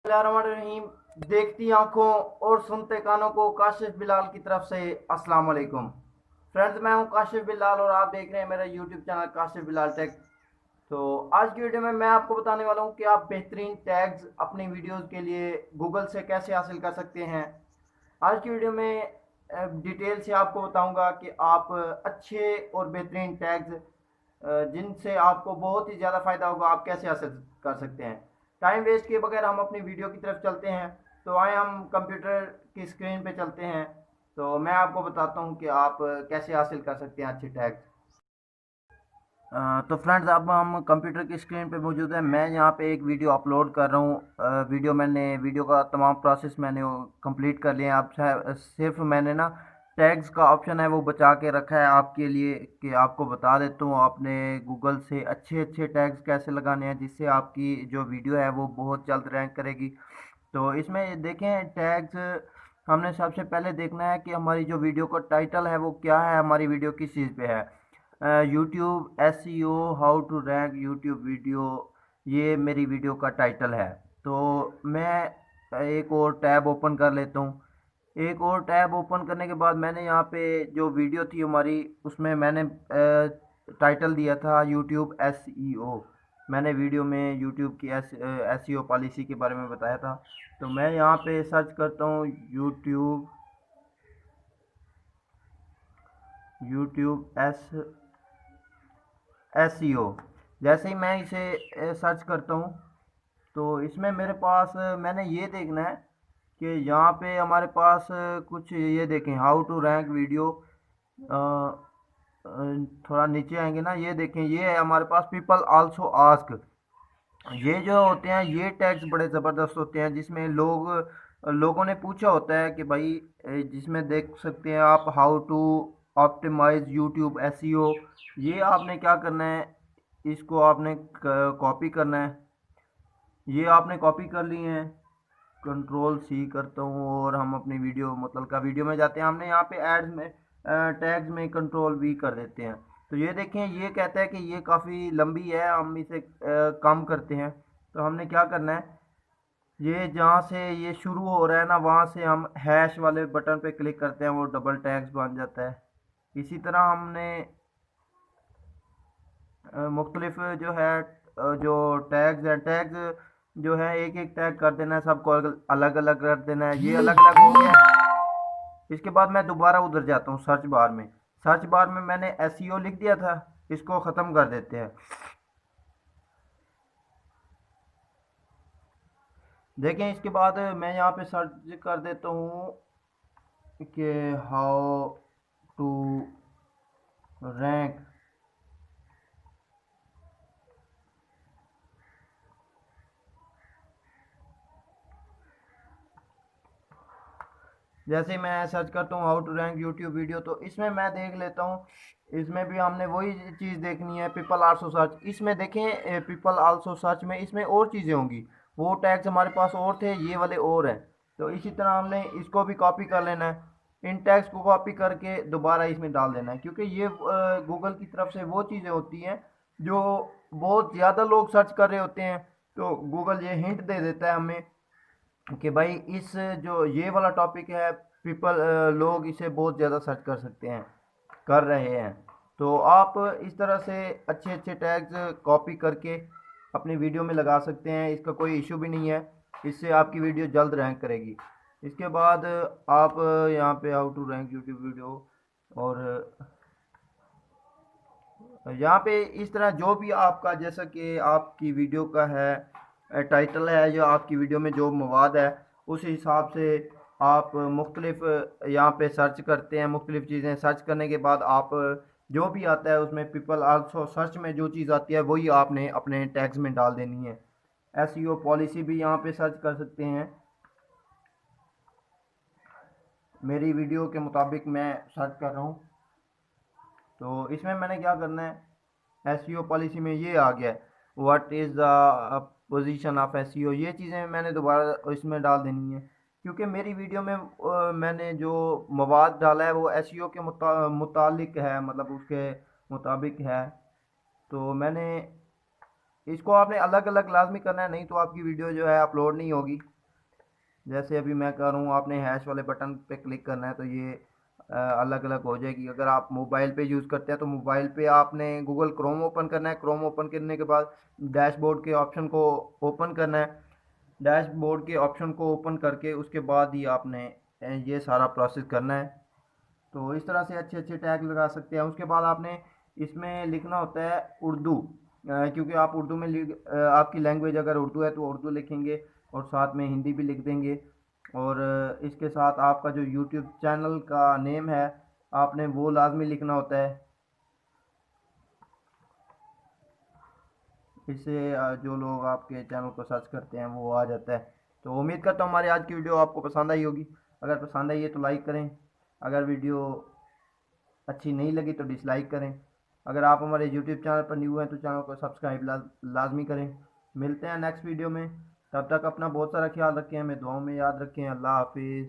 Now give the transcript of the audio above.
रहीम। देखती आंखों और सुनते कानों को काशिफ बिलाल की तरफ से अस्सलाम वालेकुम। फ्रेंड्स, मैं हूं काशिफ बिलाल और आप देख रहे हैं मेरा YouTube channel Kashif Bilal tech. तो आज की वीडियो में मैं आपको बताने वाला हूं कि आप बेहतरीन टैग्स अपनी वीडियोस के लिए गूगल से कैसे हासिल कर सकते हैं। आज की वीडियो में डिटेल से आपको बताऊंगा कि आप अच्छे और बेहतरीन टैग्स जिनसे आपको बहुत ही ज़्यादा फ़ायदा होगा आप कैसे हासिल कर सकते हैं। टाइम वेस्ट किए बगैर हम अपनी वीडियो की तरफ चलते हैं। तो आए हम कंप्यूटर की स्क्रीन पे चलते हैं। तो मैं आपको बताता हूँ कि आप कैसे हासिल कर सकते हैं अच्छे टैग्स। तो फ्रेंड्स, अब हम कंप्यूटर की स्क्रीन पे मौजूद है। मैं यहाँ पे एक वीडियो अपलोड कर रहा हूँ। वीडियो का तमाम प्रोसेस मैंने कंप्लीट कर लिया है। अब सिर्फ मैंने ना टैग्स का ऑप्शन है वो बचा के रखा है आपके लिए कि आपको बता देता हूँ आपने गूगल से अच्छे अच्छे टैग्स कैसे लगाने हैं जिससे आपकी जो वीडियो है वो बहुत जल्द रैंक करेगी। तो इसमें देखें टैग्स, हमने सबसे पहले देखना है कि हमारी जो वीडियो का टाइटल है वो क्या है, हमारी वीडियो किस चीज़ पे है। YouTube SEO how to rank YouTube video, ये मेरी वीडियो का टाइटल है। तो मैं एक और टैब ओपन कर लेता हूँ। एक और टैब ओपन करने के बाद मैंने यहाँ पे जो वीडियो थी हमारी उसमें मैंने टाइटल दिया था यूट्यूब एसईओ। मैंने वीडियो में यूट्यूब की एसईओ पॉलिसी के बारे में बताया था। तो मैं यहाँ पे सर्च करता हूँ यूट्यूब यूट्यूब एसईओ। जैसे ही मैं इसे सर्च करता हूँ तो इसमें मेरे पास मैंने ये देखना है कि यहाँ पे हमारे पास कुछ ये देखें हाउ टू रैंक वीडियो। थोड़ा नीचे आएंगे ना, ये देखें ये है हमारे पास पीपल आल्सो आस्क। ये जो होते हैं ये टैग्स बड़े ज़बरदस्त होते हैं जिसमें लोगों ने पूछा होता है कि भाई जिसमें देख सकते हैं आप how to optimise YouTube SEO. ये आपने क्या करना है, इसको आपने कॉपी करना है। ये आपने कॉपी कर लिए हैं। कंट्रोल सी करता हूँ और हम अपनी वीडियो मतलब का वीडियो में जाते हैं। हमने यहाँ पे एड्स में टैग्स में कंट्रोल वी कर देते हैं। तो ये देखें ये कहता है कि ये काफ़ी लंबी है, हम इसे कम करते हैं। तो हमने क्या करना है, ये जहाँ से ये शुरू हो रहा है ना वहाँ से हम हैश वाले बटन पे क्लिक करते हैं, वो डबल टैग्स बन जाता है। इसी तरह हमने मुख्तलिफ जो है जो टैग्स हैं, टैग्स जो है एक एक टैग कर देना है, सबको अलग अलग कर देना है। ये अलग अलग हो गया। इसके बाद मैं दोबारा उधर जाता हूँ सर्च बार में। सर्च बार में मैंने एसईओ लिख दिया था, इसको ख़त्म कर देते हैं। देखें इसके बाद मैं यहाँ पे सर्च कर देता हूँ कि हाउ टू रैंक। जैसे मैं सर्च करता हूँ how to rank YouTube video, तो इसमें मैं देख लेता हूँ। इसमें भी हमने वही चीज़ देखनी है, पीपल आल्सो सर्च। इसमें देखें पीपल आल्सो सर्च में इसमें और चीज़ें होंगी। वो टैग्स हमारे पास और थे, ये वाले और हैं। तो इसी तरह हमने इसको भी कॉपी कर लेना है। इन टैग्स को कॉपी करके दोबारा इसमें डाल देना है, क्योंकि ये गूगल की तरफ से वो चीज़ें होती हैं जो बहुत ज़्यादा लोग सर्च कर रहे होते हैं। तो गूगल ये हिंट दे देता है हमें कि भाई इस जो ये वाला टॉपिक है पीपल लोग इसे बहुत ज़्यादा सर्च कर सकते हैं, कर रहे हैं। तो आप इस तरह से अच्छे अच्छे टैग्स कॉपी करके अपनी वीडियो में लगा सकते हैं, इसका कोई इशू भी नहीं है। इससे आपकी वीडियो जल्द रैंक करेगी। इसके बाद आप यहाँ पे how to rank YouTube video, और यहाँ पे इस तरह जो भी आपका जैसा कि आपकी वीडियो का है टाइटल है, जो आपकी वीडियो में जो मवाद है उस हिसाब से आप मुख्तलिफ यहाँ पे सर्च करते हैं। मुख्तलिफ चीज़ें सर्च करने के बाद आप जो भी आता है उसमें पीपल आल्सो सर्च में जो चीज़ आती है वही आपने अपने टैग्स में डाल देनी है। एसईओ पॉलिसी भी यहाँ पे सर्च कर सकते हैं। मेरी वीडियो के मुताबिक मैं सर्च कर रहा हूँ। तो इसमें मैंने क्या करना है, एसईओ पॉलिसी में ये आ गया है what is the position of SEO. ये चीज़ें मैंने दोबारा इसमें डाल देनी है, क्योंकि मेरी वीडियो में मैंने जो मवाद डाला है वो एसईओ के मुतालिक है, मतलब उसके मुताबिक है। तो मैंने इसको आपने अलग अलग लाजमी करना है, नहीं तो आपकी वीडियो जो है अपलोड नहीं होगी। जैसे अभी मैं कर रहा हूँ, आपने हैश वाले बटन पे क्लिक करना है तो ये अलग अलग हो जाएगी। अगर आप मोबाइल पे यूज़ करते हैं तो मोबाइल पे आपने गूगल क्रोम ओपन करना है। क्रोम ओपन करने के बाद डैशबोर्ड के ऑप्शन को ओपन करना है। डैशबोर्ड के ऑप्शन को ओपन करके उसके बाद ही आपने ये सारा प्रोसेस करना है। तो इस तरह से अच्छे अच्छे टैग लगा सकते हैं। उसके बाद आपने इसमें लिखना होता है उर्दू, क्योंकि आप उर्दू में आपकी लैंग्वेज अगर उर्दू है तो उर्दू लिखेंगे, और साथ में हिंदी भी लिख देंगे। और इसके साथ आपका जो यूट्यूब चैनल का नेम है आपने वो लाजमी लिखना होता है। इससे जो लोग आपके चैनल को सर्च करते हैं वो आ जाता है। तो उम्मीद करता हूँ हमारी आज की वीडियो आपको पसंद आई होगी। अगर पसंद आई है तो लाइक करें, अगर वीडियो अच्छी नहीं लगी तो डिसलाइक करें। अगर आप हमारे यूट्यूब चैनल पर न्यू हैं तो चैनल को सब्सक्राइब लाजमी करें। मिलते हैं नेक्स्ट वीडियो में, तब तक अपना बहुत सारा ख्याल रखें, हमें दुआओं में याद रखें। अल्लाह हाफिज़।